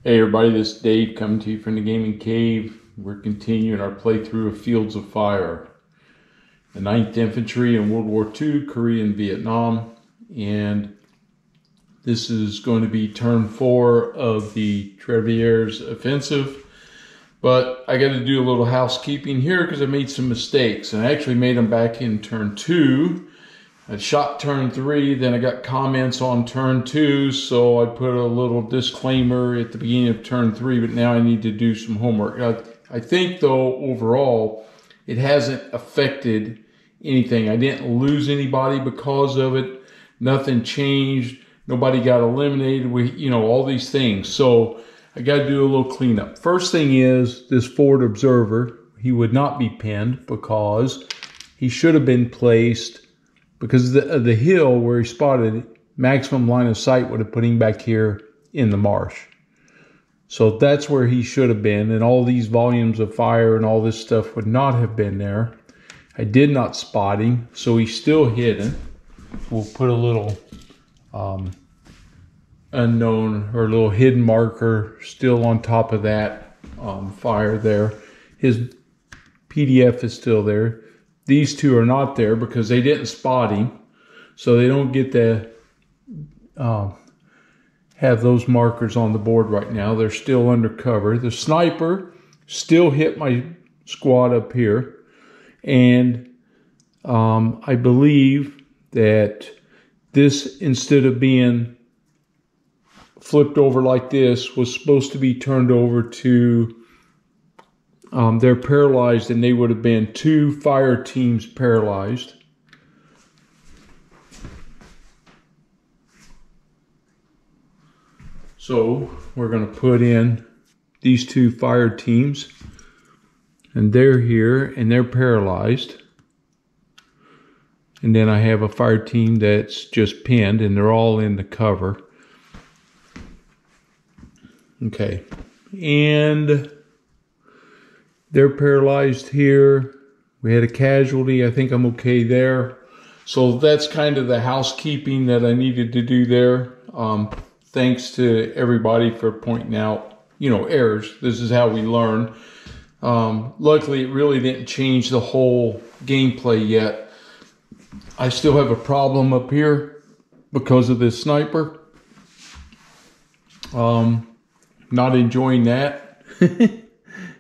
Hey everybody, this is Dave coming to you from the Gaming Cave. We're continuing our playthrough of Fields of Fire. The 9th Infantry in World War II, Korea and Vietnam. And this is going to be turn 4 of the Trevieres offensive. But I got to do a little housekeeping here because I made some mistakes. And I actually made them back in turn 2. I shot turn 3, then I got comments on turn 2, so I put a little disclaimer at the beginning of turn 3, but now I need to do some homework. I think, though, overall, it hasn't affected anything. I didn't lose anybody because of it. Nothing changed. Nobody got eliminated. All these things. So I got to do a little cleanup. First thing is this forward observer. He would not be pinned because he should have been placed. Because the hill where he spotted, maximum line of sight would have put him back here in the marsh. So that's where he should have been. And all these volumes of fire and all this stuff would not have been there. I did not spot him, so he's still hidden. We'll put a little unknown or a little hidden marker still on top of that fire there. His PDF is still there. These two are not there because they didn't spot him, so they don't get to have those markers on the board right now. They're still under cover. The sniper still hit my squad up here, and I believe that this, instead of being flipped over like this, was supposed to be turned over to they're paralyzed, and they would have been 2 fire teams paralyzed. So we're going to put in these 2 fire teams, and they're here and they're paralyzed. And then I have a fire team that's just pinned, and they're all in the cover. Okay, and they're paralyzed here. We had a casualty. I think I'm okay there. So that's kind of the housekeeping that I needed to do there. Thanks to everybody for pointing out, errors. This is how we learn. Luckily, it really didn't change the whole gameplay yet. I still have a problem up here because of this sniper. Not enjoying that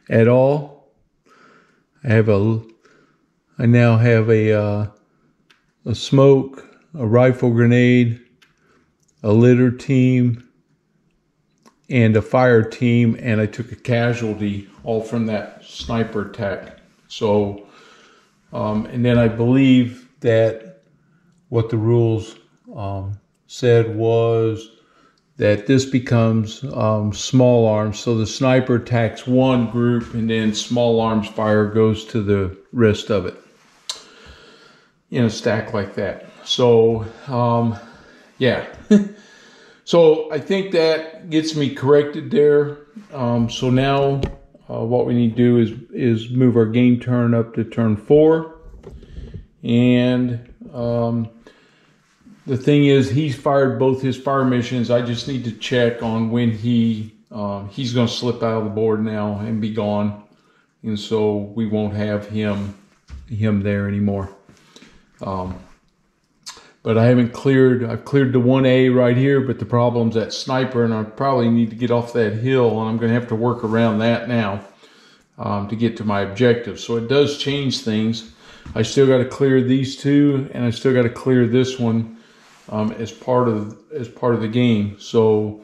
at all. I now have a smoke, a rifle grenade, a litter team, and a fire team, and I took a casualty all from that sniper attack. So, and then I believe that what the rules said was that this becomes small arms. So the sniper attacks one group, and then small arms fire goes to the rest of it in a stack like that. So, yeah. So I think that gets me corrected there. So now what we need to do is move our game turn up to turn 4. And the thing is, he's fired both his fire missions. I just need to check on when he's going to slip out of the board now and be gone, and so we won't have him there anymore. But I haven't cleared. I've cleared the 1A right here, but the problem's that sniper, and I probably need to get off that hill, and I'm going to have to work around that now to get to my objective. So it does change things. I still got to clear these 2, and I still got to clear this one. As part of the game. So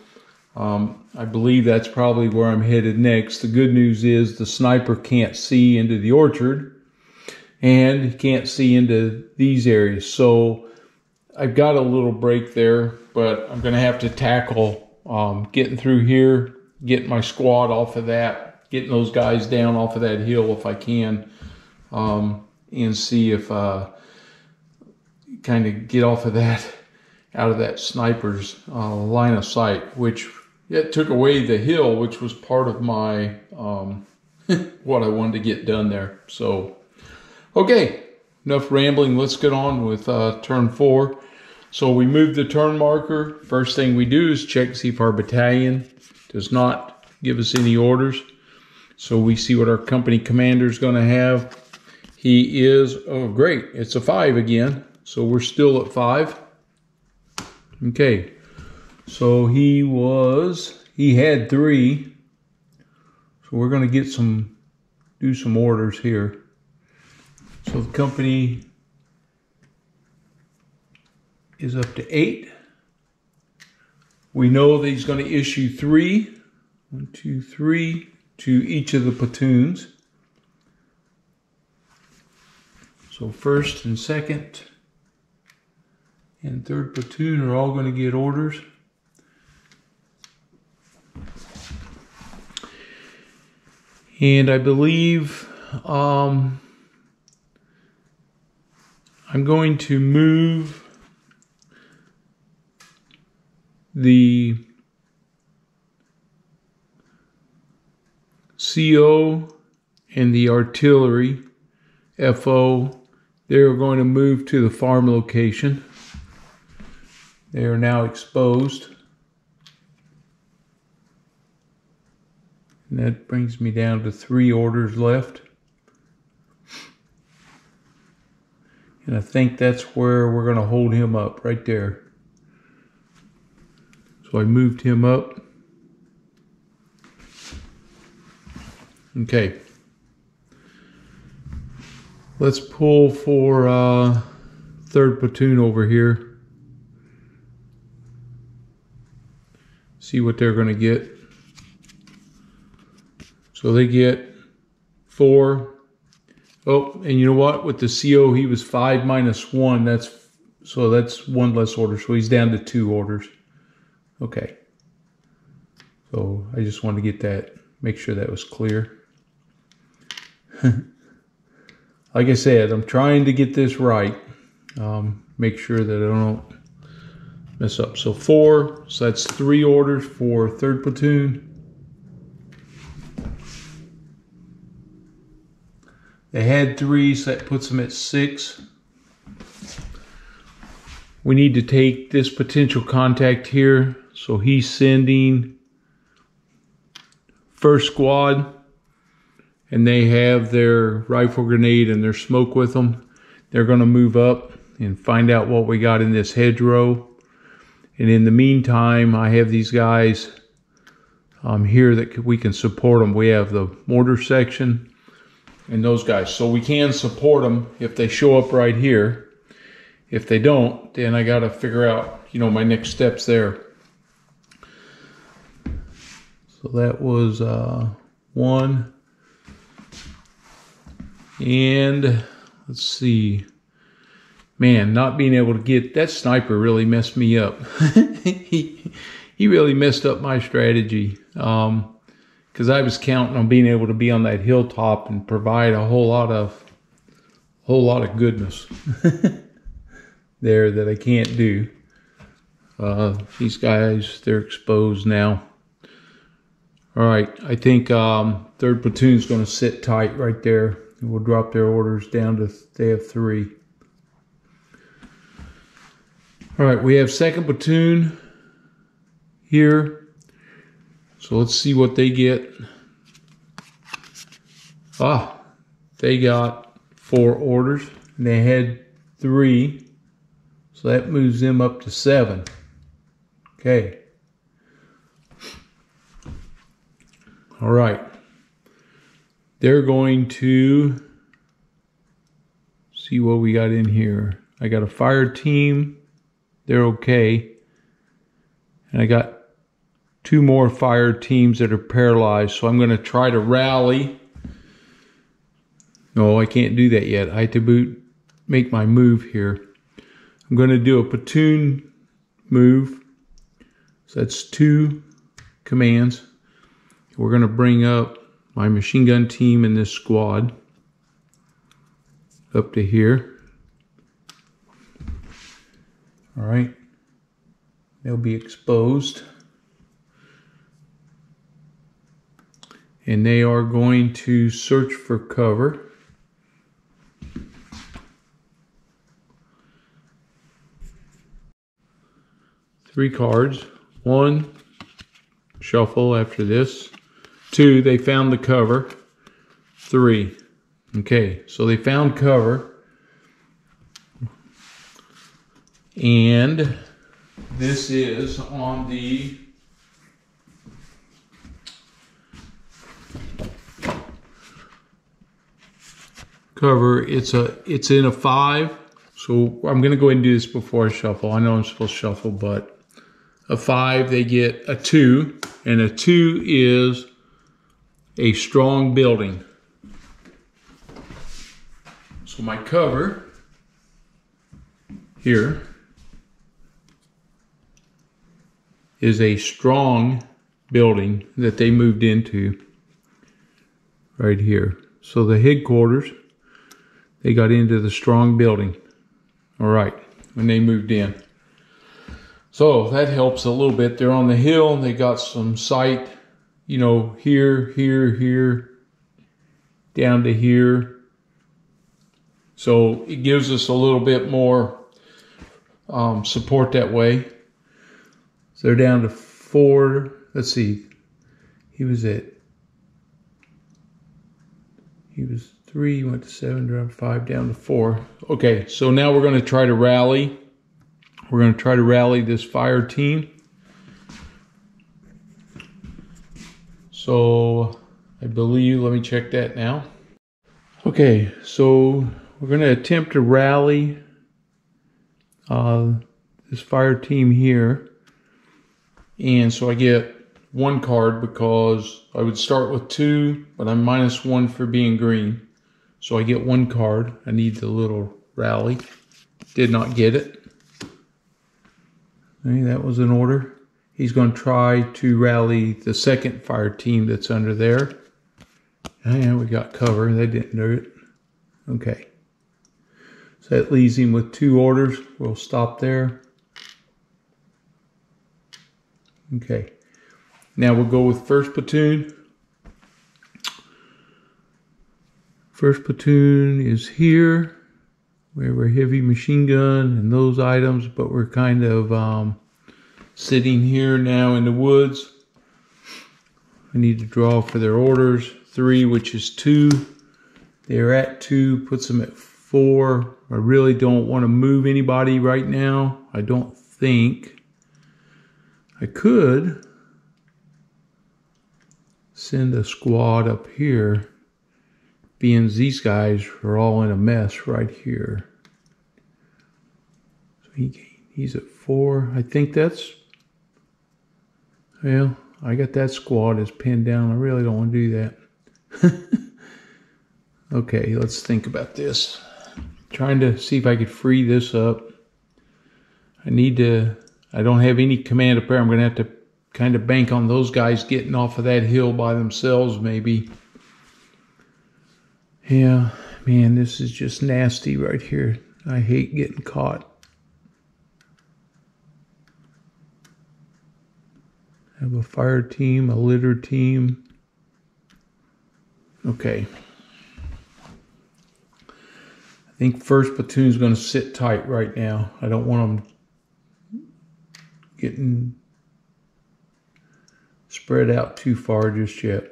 I believe that's probably where I'm headed next. The good news is the sniper can't see into the orchard, and he can't see into these areas. So I've got a little break there, but I'm going to have to tackle getting through here, getting my squad off of that, getting those guys down off of that hill if I can, and see if kind of get off of that, out of that sniper's line of sight, which it took away the hill, which was part of my what I wanted to get done there. So, okay, enough rambling. Let's get on with turn 4. So we move the turn marker. First thing we do is check to see if our battalion does not give us any orders. So we see what our company commander is going to have. He is, oh great, it's a 5 again. So we're still at 5. Okay, so he had 3. So we're going to get do some orders here. So the company is up to 8. We know that he's going to issue 3, 1, 2, 3, to each of the platoons. So first and second and third platoon are all going to get orders. And I believe I'm going to move the CO and the artillery FO. They're going to move to the farm location. They are now exposed. And that brings me down to 3 orders left. And I think that's where we're going to hold him up, right there. So I moved him up. Okay. Let's pull for 3rd platoon over here. See what they're going to get. So they get 4. Oh, and you know what? With the CO, he was 5 minus 1. That's 1 less order. So he's down to 2 orders. Okay. So I just wanted to get that, make sure that was clear. Like I said, I'm trying to get this right. Make sure that I don't mess up. So 4, so that's 3 orders for 3rd platoon. They had 3, so that puts them at 6. We need to take this potential contact here. So he's sending 1st squad, and they have their rifle grenade and their smoke with them. They're going to move up and find out what we got in this hedgerow. And in the meantime, I have these guys here that we can support them. We have the mortar section and those guys. So we can support them if they show up right here. If they don't, then I got to figure out, you know, my next steps there. So that was 1. And let's see. Man, not being able to get that sniper really messed me up. he really messed up my strategy. Because I was counting on being able to be on that hilltop and provide a whole lot of goodness there that I can't do. These guys, they're exposed now. All right, I think 3rd platoon's going to sit tight right there. And we'll drop their orders down to, they have 3. All right, we have 2nd platoon here. So let's see what they get. They got 4 orders, and they had 3. So that moves them up to 7. Okay. All right. They're going to see what we got in here. I got a fire team. They're okay. And I got 2 more fire teams that are paralyzed. So I'm going to try to rally. No, I can't do that yet. I have to make my move here. I'm going to do a platoon move. So that's 2 commands. We're going to bring up my machine gun team in this squad up to here. All right. They'll be exposed. And they are going to search for cover. Three cards. 1, shuffle after this. 2, they found the cover. 3. Okay, so they found cover. And this is on the cover. It's in a 5. So I'm gonna go ahead and do this before I shuffle. I know I'm supposed to shuffle, but a 5, they get a 2, and a 2 is a strong building. So my cover here is a strong building that they moved into right here. So the headquarters, they got into the strong building. All right, when they moved in. So that helps a little bit. They're on the hill. They got some sight, you know, here, down to here. So it gives us a little bit more support that way. So they're down to 4. Let's see. He was 3, he went to 7, dropped 5, down to 4. Okay, so now we're going to try to rally. We're going to try to rally this fire team. So I believe, let me check that now. Okay, so we're going to attempt to rally this fire team here. And so I get 1 card because I would start with 2, but I'm -1 for being green. So I get 1 card. I need the little rally. Did not get it. Okay, that was an order. He's going to try to rally the second fire team that's under there. And we got cover. They didn't do it. Okay. So that leaves him with 2 orders. We'll stop there. Okay. Now we'll go with first platoon. First platoon is here. We have our heavy machine gun and those items, but we're kind of sitting here now in the woods. I need to draw for their orders. 3, which is 2. They're at 2, puts them at 4. I really don't want to move anybody right now. I don't think. I could send a squad up here, being these guys are all in a mess right here. So he's at 4. I think that's, well, I got that squad is pinned down. I really don't want to do that. Okay, let's think about this. Trying to see if I could free this up. I don't have any command up there. I'm going to have to kind of bank on those guys getting off of that hill by themselves, maybe. Yeah, man, this is just nasty right here. I hate getting caught. I have a fire team, a litter team. Okay. I think first platoon is going to sit tight right now. I don't want them getting spread out too far just yet.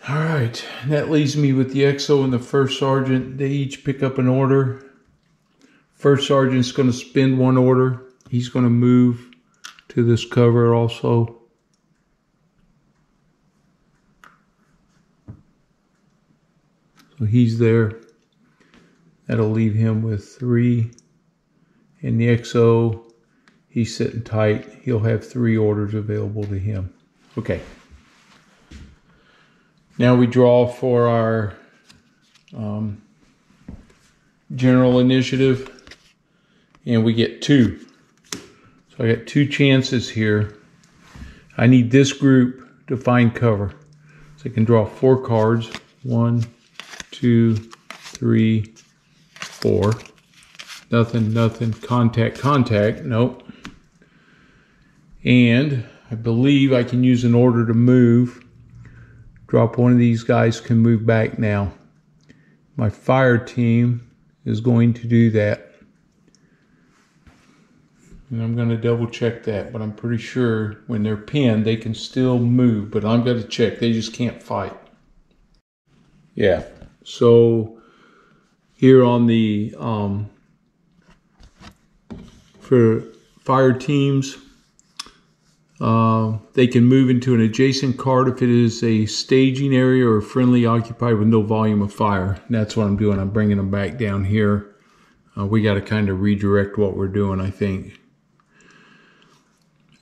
All right, that leaves me with the XO and the first sergeant. They each pick up an order. First sergeant's going to spend 1 order. He's going to move to this cover also. So he's there. That'll leave him with 3. And the XO, he's sitting tight. He'll have 3 orders available to him. Okay. Now we draw for our general initiative. And we get 2. So I got 2 chances here. I need this group to find cover. So I can draw 4 cards. 1, 2, 3, 4. Nothing. Contact. Nope. And I believe I can use an order to move. Drop one of these guys, can move back now. My fire team is going to do that. And I'm going to double check that, but I'm pretty sure when they're pinned, they can still move, but I'm going to check. They just can't fight. Yeah, so here on the, for fire teams, they can move into an adjacent card if it is a staging area or friendly occupied with no volume of fire. And that's what I'm doing. I'm bringing them back down here. We got to kind of redirect what we're doing, I think.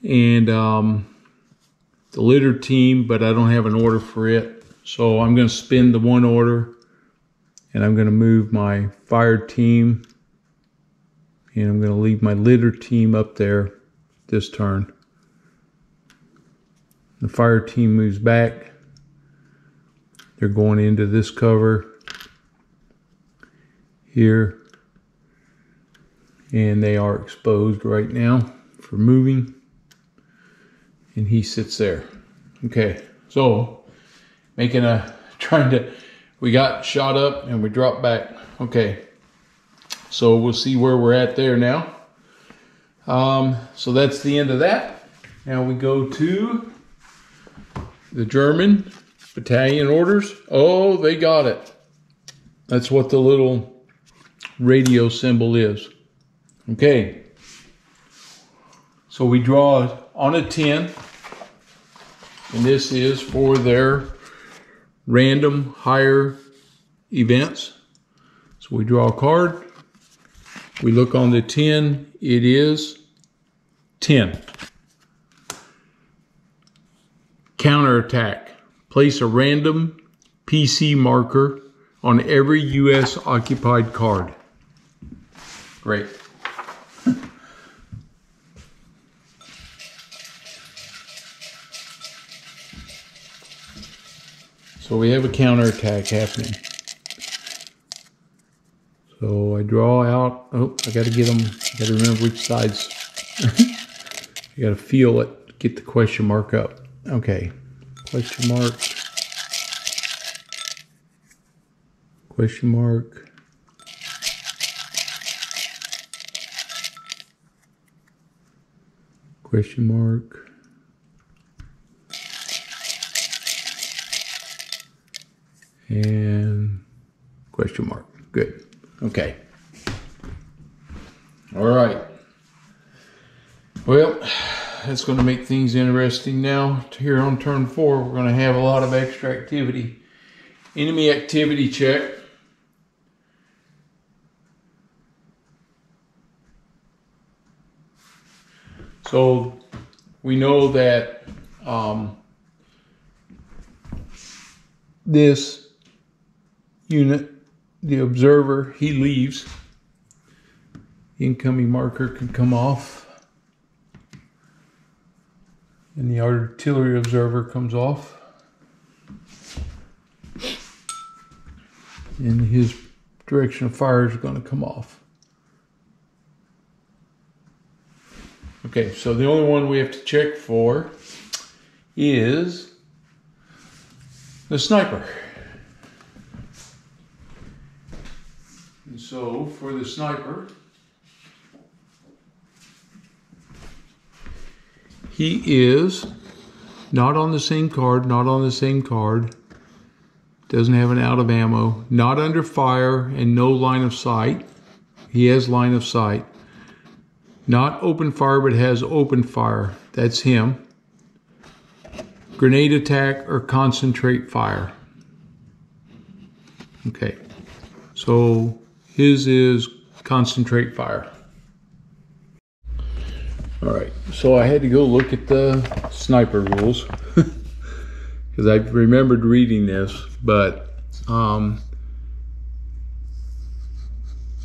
And the litter team, but I don't have an order for it. So I'm going to spin the one order, and I'm going to move my fire team, and I'm going to leave my litter team up there this turn. The fire team moves back. They're going into this cover here, and they are exposed right now for moving. And he sits there. Okay, so we got shot up and we dropped back. Okay, so we'll see where we're at there now. So that's the end of that. Now we go to the German battalion orders. Oh, they got it. That's what the little radio symbol is. Okay, so we draw on a 10, and this is for their random hire events. So we draw a card, we look on the 10, it is 10. Counterattack. Place a random PC marker on every US occupied card. Great. So we have a counterattack happening. So I draw out. Oh, I got to get them. I got to remember which sides. I got to feel it. Get the question mark up. Okay. Question mark. Question mark. Question mark. And question mark. Good. Okay. All right. Well, that's going to make things interesting now. Here on turn 4, we're going to have a lot of extra activity. Enemy activity check. So we know that this unit, the observer, he leaves. Incoming marker can come off, and the artillery observer comes off, and his direction of fire is going to come off. Okay, so the only one we have to check for is the sniper. And so for the sniper, he is not on the same card, not on the same card, doesn't have an out of ammo, not under fire, and no line of sight. He has line of sight. Not open fire, but has open fire. That's him. Grenade attack or concentrate fire. Okay, so his is concentrate fire. All right, so I had to go look at the sniper rules because I remembered reading this, but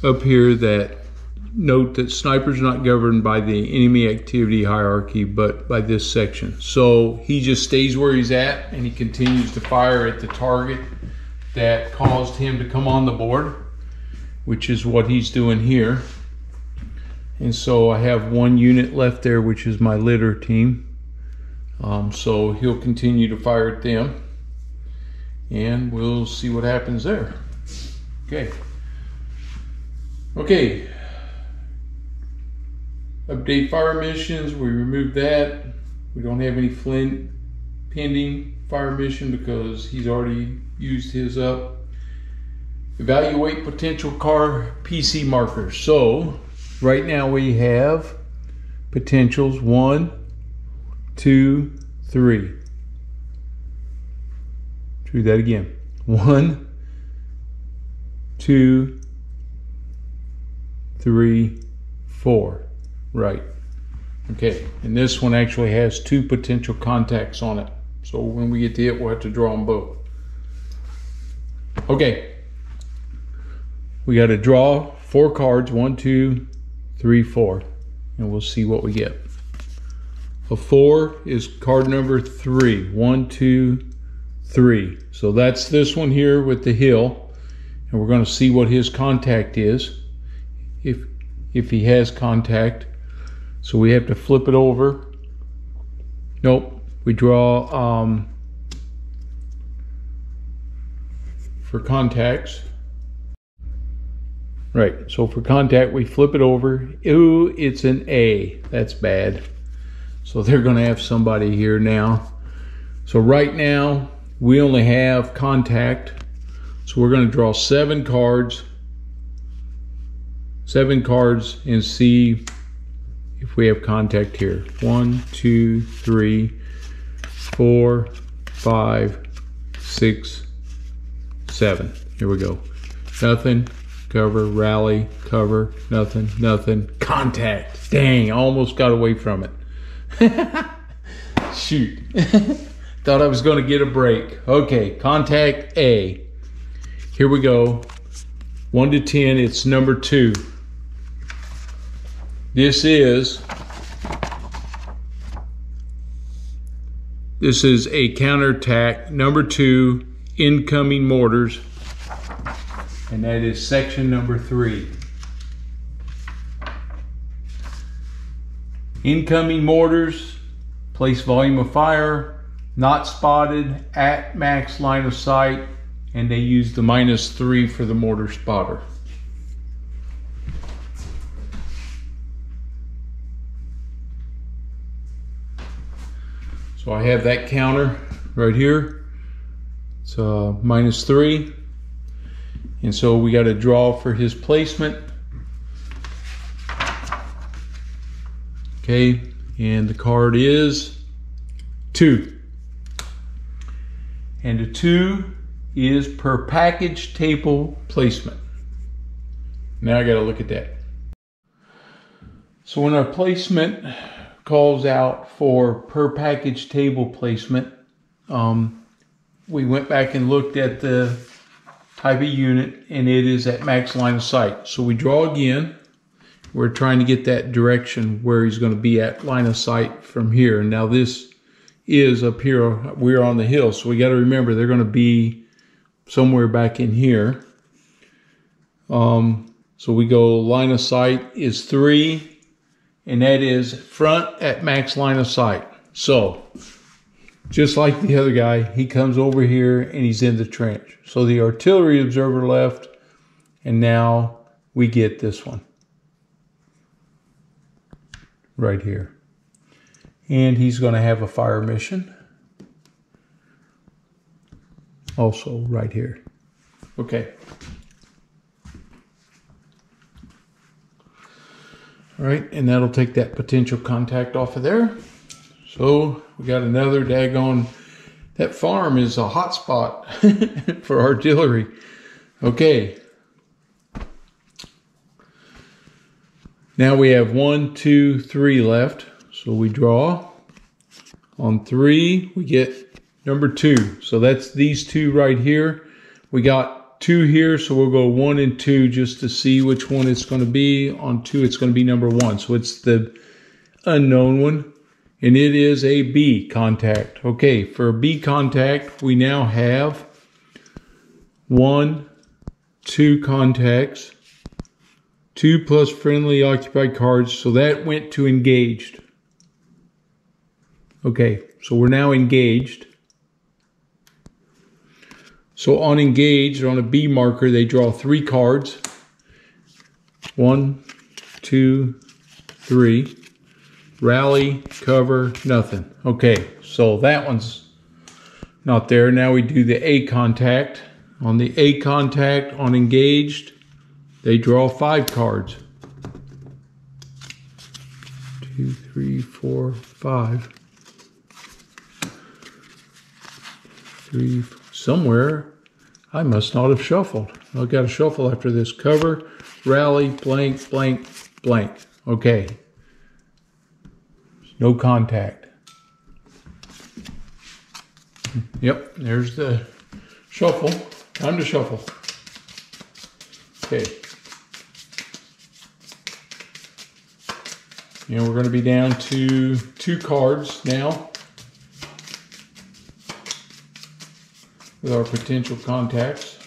up here that note that snipers are not governed by the enemy activity hierarchy, but by this section. So he just stays where he's at and he continues to fire at the target that caused him to come on the board, which is what he's doing here. And so I have one unit left there, which is my litter team. So he'll continue to fire at them, and we'll see what happens there. Okay. Okay. Update fire missions, we removed that. We don't have any Flint pending fire mission because he's already used his up. Evaluate potential car PC markers. So right now we have potentials 1, 2, 3. Do that again. 1, 2, 3, 4. Right. Okay. And this one actually has 2 potential contacts on it. So when we get to it, we'll have to draw them both. Okay. We got to draw 4 cards. 1, 2, 3, 4. And we'll see what we get. A 4 is card number 3. 1, 2, 3. So that's this one here with the hill. And we're going to see what his contact is. If he has contact. So we have to flip it over. Nope. We draw for contacts. Right. So for contact, we flip it over. Ooh, it's an A. That's bad. So they're going to have somebody here now. So right now, we only have contact. So we're going to draw 7 cards. 7 cards and see if we have contact here. 1, 2, 3, 4, 5, 6, 7. Here we go. Nothing. Cover. Rally. Cover. Nothing. Nothing. Contact. Dang, I almost got away from it. Shoot. Thought I was going to get a break. Okay, contact A. Here we go. 1 to 10, it's number 2. This is a counterattack, number 2, incoming mortars, and that is section number 3. Incoming mortars, place volume of fire, not spotted, at max line of sight, and they use the -3 for the mortar spotter. So I have that counter right here. It's -3. And so we got to draw for his placement. Okay, and the card is 2. And the 2 is per package table placement. Now I got to look at that. So when our placement calls out for per package table placement, we went back and looked at the type of unit, and it is at max line of sight. So we draw again. We're trying to get that direction where he's going to be at line of sight from here. Now this is up here. We're on the hill, so we got to remember they're going to be somewhere back in here. So we go line of sight is 3. And that is front at max line of sight. So, just like the other guy, he comes over here and he's in the trench. So the artillery observer left, and now we get this one. Right here. And he's going to have a fire mission. Also right here. Okay. All right, and that'll take that potential contact off of there. So we got another daggone, that farm is a hot spot for artillery. Okay. Now we have 1, 2, 3 left. So we draw. On 3, we get number 2. So that's these 2 right here. We got 2 here, so we'll go 1 and 2 just to see which one it's going to be. On 2, it's going to be number 1. So it's the unknown one, and it is a B contact. Okay, for a B contact, we now have 1, 2 contacts, 2 plus friendly occupied cards. So that went to engaged. Okay, so we're now engaged. So on engaged, on a B marker, they draw 3 cards. 1, 2, 3. Rally, cover, nothing. Okay, so that one's not there. Now we do the A contact. On the A contact, on engaged, they draw 5 cards. 2, 3, 4, 5. 3, somewhere I must not have shuffled. I've got to shuffle after this. Cover, rally, blank, blank, blank. Okay. No contact. Yep, there's the shuffle. Time to shuffle. Okay. And we're going to be down to 2 cards now with our potential contacts.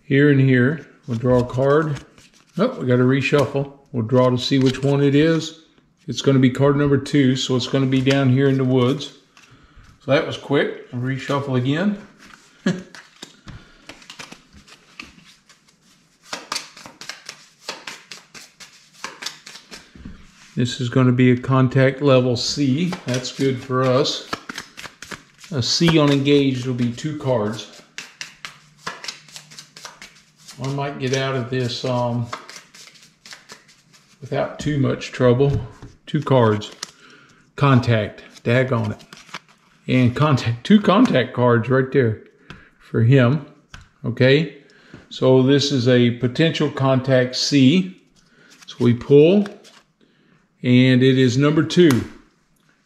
Here and here, we'll draw a card. Oh, we got to reshuffle. We'll draw to see which one it is. It's going to be card number 2, so it's going to be down here in the woods. So that was quick. I'll reshuffle again. This is going to be a contact level C. That's good for us. A C on engaged will be 2 cards. I might get out of this without too much trouble. 2 cards. Contact. Daggone it. And contact. 2 contact cards right there for him. Okay. So this is a potential contact C. So we pull. And it is number 2.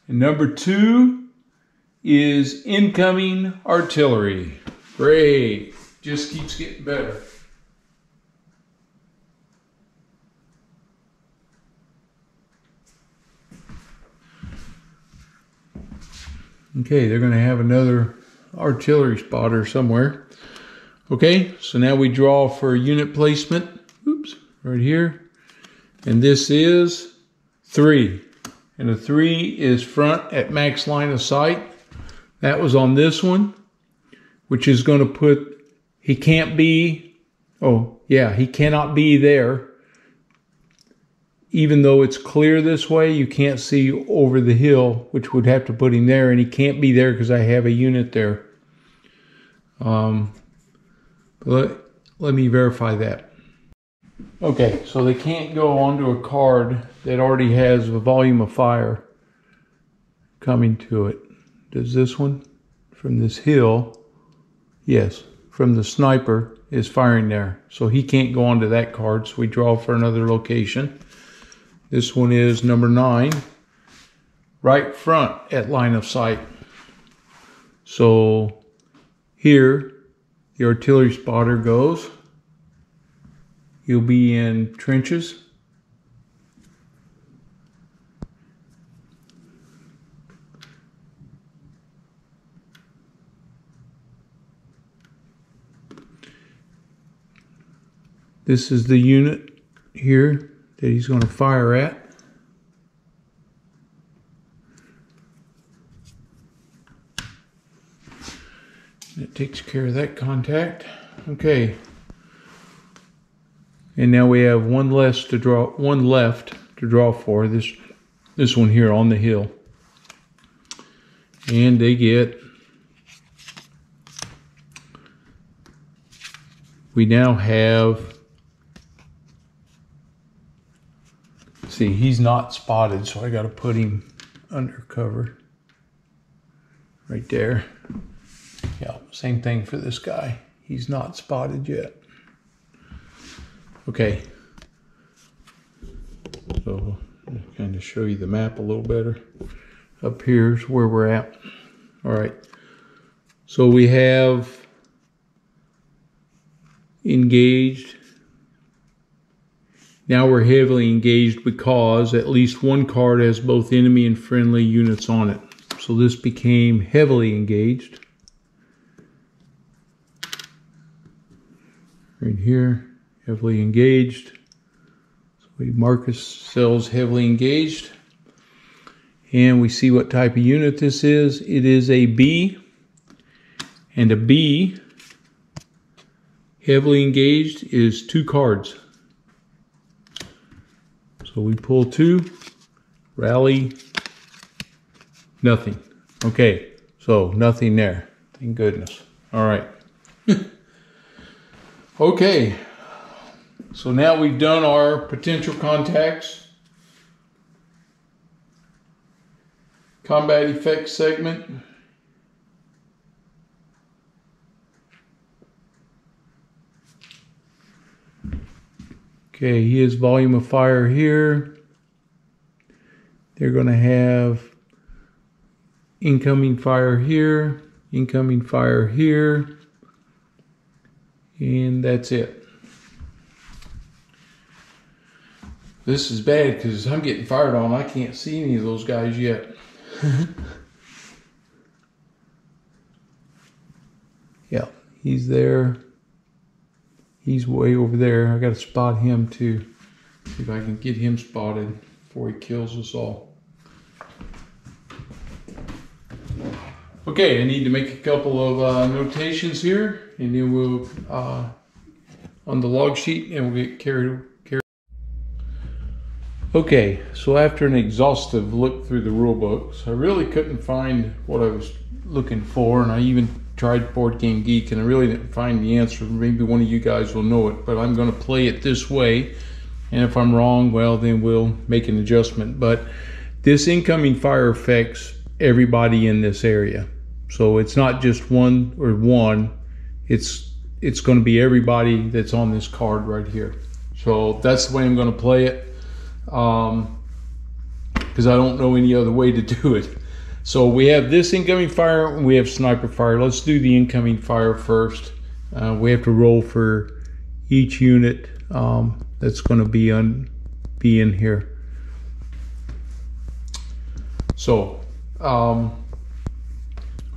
And number 2 is incoming artillery. Great. Just keeps getting better. Okay, they're going to have another artillery spotter somewhere. Okay, so now we draw for unit placement. Oops, right here. And this is 3. And a 3 is front at max line of sight. That was on this one, which is going to put, he can't be, oh yeah, he cannot be there. Even though it's clear this way, you can't see over the hill, which would have to put him there, and he can't be there because I have a unit there. Let me verify that. Okay, so they can't go onto a card that already has a volume of fire coming to it. Does this one from this hill? Yes, from the sniper is firing there. So he can't go onto that card, so we draw for another location. This one is number 9, right front at line of sight. So here, the artillery spotter goes. He'll be in trenches. This is the unit here that he's going to fire at. That takes care of that contact. Okay. And now we have one left to draw for this one here on the hill. And they get, we now have, see, he's not spotted, so I got to put him under cover right there. Yeah, same thing for this guy. He's not spotted yet. Okay. So, kind of show you the map a little better. Up here's where we're at. All right. So we have engaged. Now we're heavily engaged because at least one card has both enemy and friendly units on it. So this became heavily engaged. Right here, heavily engaged. So we mark ourselves heavily engaged. And we see what type of unit this is. It is a B. And a B, heavily engaged is 2 cards. So we pull 2, rally, nothing. Okay, so nothing there. Thank goodness. All right. Okay, so now we've done our potential contacts. Combat effects segment. Okay, he has volume of fire here. They're going to have incoming fire here, incoming fire here, and that's it. This is bad because I'm getting fired on. I can't see any of those guys yet. Yeah, he's there. He's way over there. I got to spot him too. See if I can get him spotted before he kills us all. Okay, I need to make a couple of notations here, and then we'll on the log sheet, and we'll get carried. Okay, so after an exhaustive look through the rule books, I really couldn't find what I was looking for, and I even tried Board Game Geek, and I really didn't find the answer. Maybe one of you guys will know it, but I'm going to play it this way, and if I'm wrong, well, then we'll make an adjustment. But this incoming fire affects everybody in this area, so it's not just one or one. It's going to be everybody that's on this card right here. So that's the way I'm going to play it. Because I don't know any other way to do it. So we have this incoming fire and we have sniper fire. Let's do the incoming fire first. We have to roll for each unit that's going to be in here. So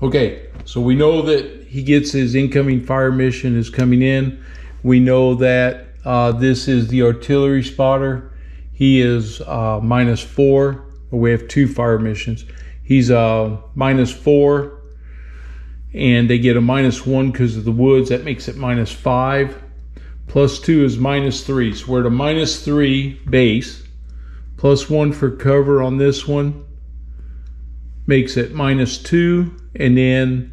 okay, so we know that he gets his incoming fire mission is coming in. We know that this is the artillery spotter. He is -4. We have 2 fire missions. He's -4, and they get a -1 because of the woods. That makes it -5. +2 is -3. So we're at a -3 base. +1 for cover on this one makes it -2. And then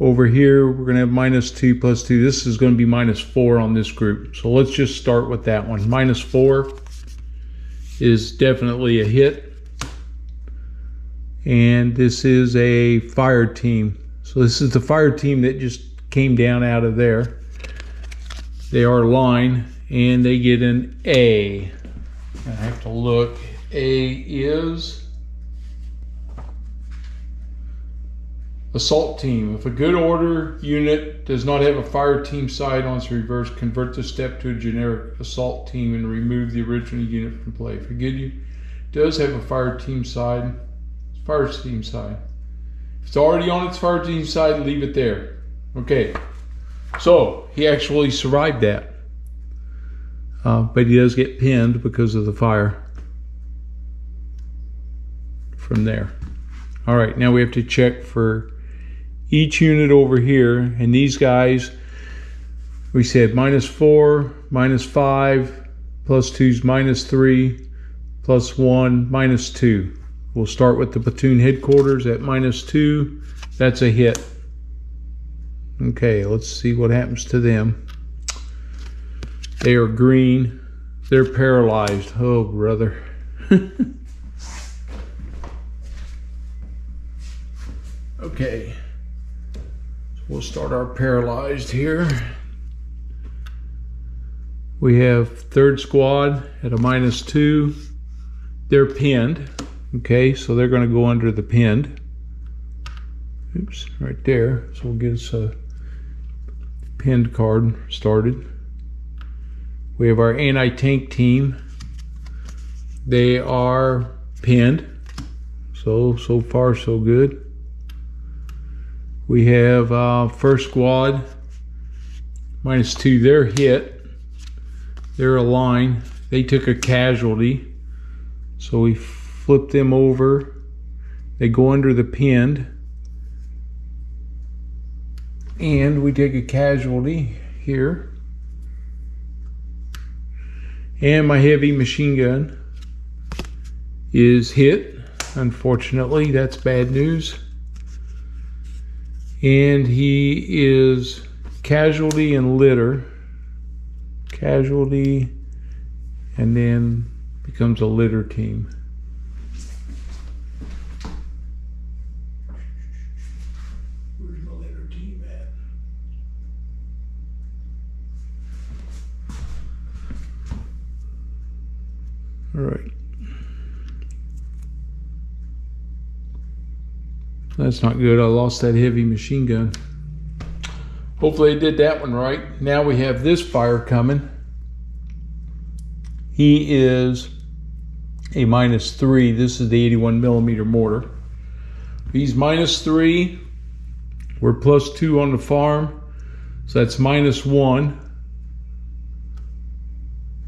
over here, we're going to have -2 +2. This is going to be -4 on this group. So let's just start with that one. -4 is definitely a hit. And this is a fire team. So this is the fire team that just came down out of there. They are line and they get an A. I have to look. A is assault team. If a good order unit does not have a fire team side on its reverse, convert the step to a generic assault team and remove the original unit from play. If a good unit does have a fire team side, it's fire team side. If it's already on its fire team side, leave it there. Okay, so he actually survived that. But he does get pinned because of the fire from there. All right, now we have to check for each unit over here, and these guys, we said -4, -5, +2's -3, +1, -2. We'll start with the platoon headquarters at -2. That's a hit. Okay, let's see what happens to them. They are green. They're paralyzed. Oh, brother. Okay. We'll start our paralyzed here. We have 3rd squad at a -2. They're pinned. Okay, so they're going to go under the pinned. Oops, right there. So we'll get us a pinned card started. We have our anti-tank team. They are pinned. So far so good. We have 1st squad, -2, they're hit. They're a line. They took a casualty. So we flip them over. They go under the pinned. And we take a casualty here. And my heavy machine gun is hit. Unfortunately, that's bad news. And he is casualty and litter. Casualty, and then becomes a litter team. Where's my litter team at? All right. That's not good. I lost that heavy machine gun. Hopefully I did that one right. Now we have this fire coming. He is a -3. This is the 81 millimeter mortar. He's -3. We're +2 on the farm. So that's -1.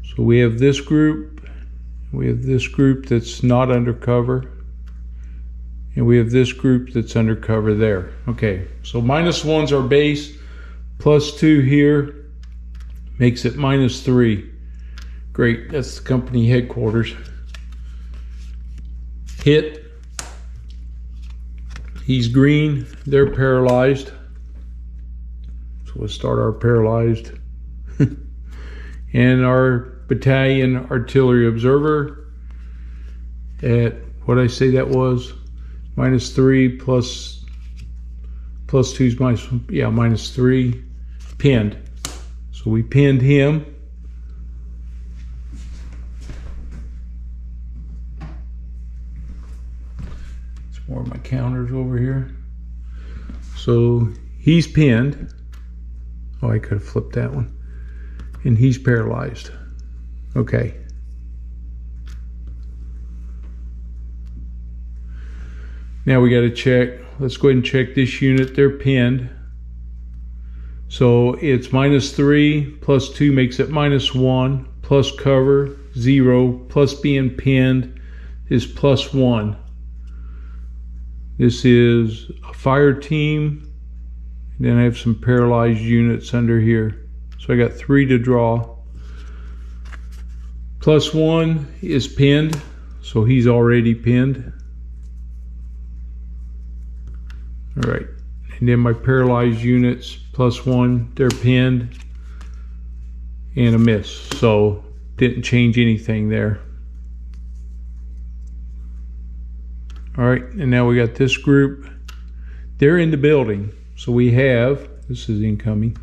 So we have this group. We have this group that's not undercover. And we have this group that's undercover there. Okay, so -1's our base. +2 here makes it -3. Great, that's the company headquarters. Hit. He's green, they're paralyzed. So we'll start our paralyzed. And our battalion artillery observer at, what did I say that was? -3 plus +2's -3. Pinned. So we pinned him. Some more of my counters over here. So he's pinned. Oh, I could have flipped that one. And he's paralyzed. Okay. Now we got to check. Let's go ahead and check this unit. They're pinned. So it's -3 +2 makes it -1, plus cover 0, plus being pinned is +1. This is a fire team. And then I have some paralyzed units under here. So I got 3 to draw. +1 is pinned, so he's already pinned. All right, and then my paralyzed units, +1, they're pinned, and a miss. So didn't change anything there. All right, and now we got this group. They're in the building. So we have, this is incoming,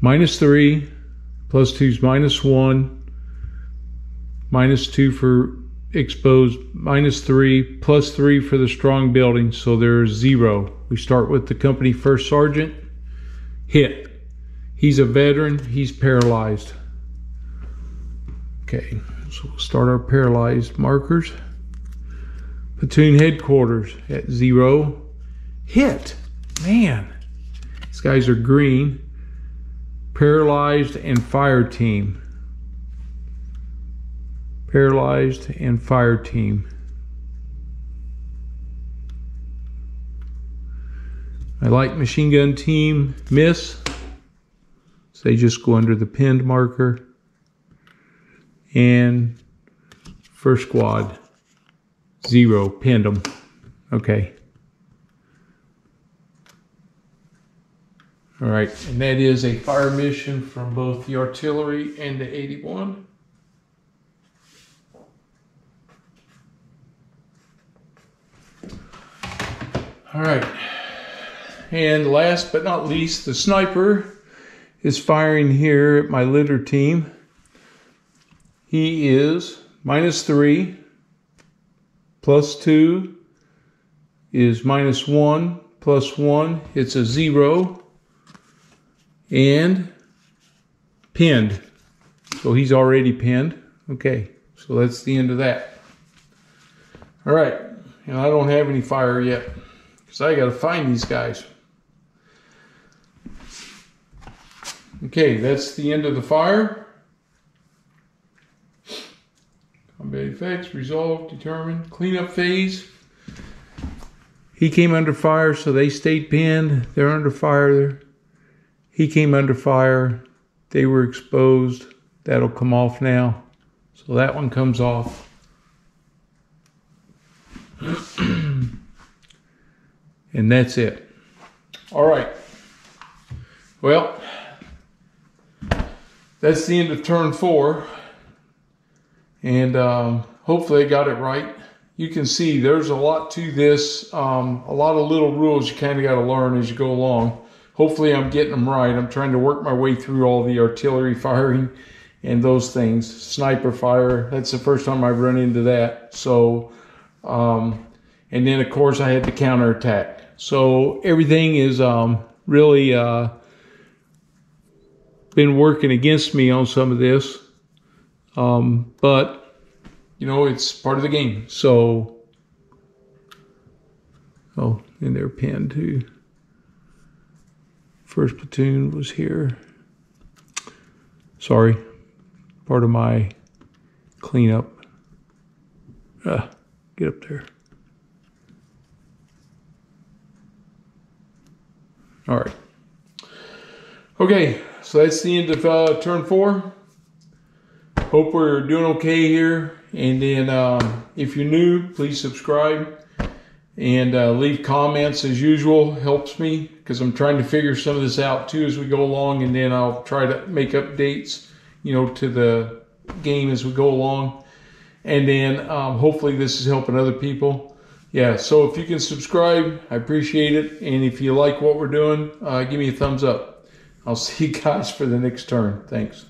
-3, +2's -1, -2 for exposed, -3, +3 for the strong building, so there's 0. We start with the company first sergeant. Hit. He's a veteran, he's paralyzed. Okay, so we'll start our paralyzed markers. Platoon headquarters at 0. Hit. Man, these guys are green. Paralyzed and fire team. Paralyzed and fire team. My light machine gun team miss. So they just go under the pinned marker. And first squad 0, pinned them. Okay. All right, and that is a fire mission from both the artillery and the 81. All right, and last but not least, the sniper is firing here at my litter team. He is -3, +2 is -1, +1, it's a 0. And pinned. So he's already pinned. Okay, so that's the end of that. All right, and I don't have any fire yet because I got to find these guys. Okay, that's the end of the fire. Combat effects, resolve, determine, cleanup phase. He came under fire, so they stayed pinned. They're under fire there. He came under fire, they were exposed, That'll come off now. So that one comes off. And that's it. All right. Well, that's the end of turn 4. And hopefully I got it right. You can see there's a lot to this. A lot of little rules you kind of got to learn as you go along. Hopefully I'm getting them right. I'm trying to work my way through all the artillery firing and those things. Sniper fire, that's the first time I've run into that. So, and then of course I had the counterattack. So everything is really been working against me on some of this. But you know, it's part of the game. So, oh, and they're pinned too. First platoon was here. Sorry, part of my cleanup. Get up there. All right. Okay, so that's the end of turn 4. Hope we're doing okay here. And then if you're new, please subscribe and leave comments as usual. Helps me because I'm trying to figure some of this out too as we go along. And then I'll try to make updates, you know, to the game as we go along. And then hopefully this is helping other people. Yeah, so if you can subscribe, I appreciate it. And if you like what we're doing, give me a thumbs up. I'll see you guys for the next turn. Thanks.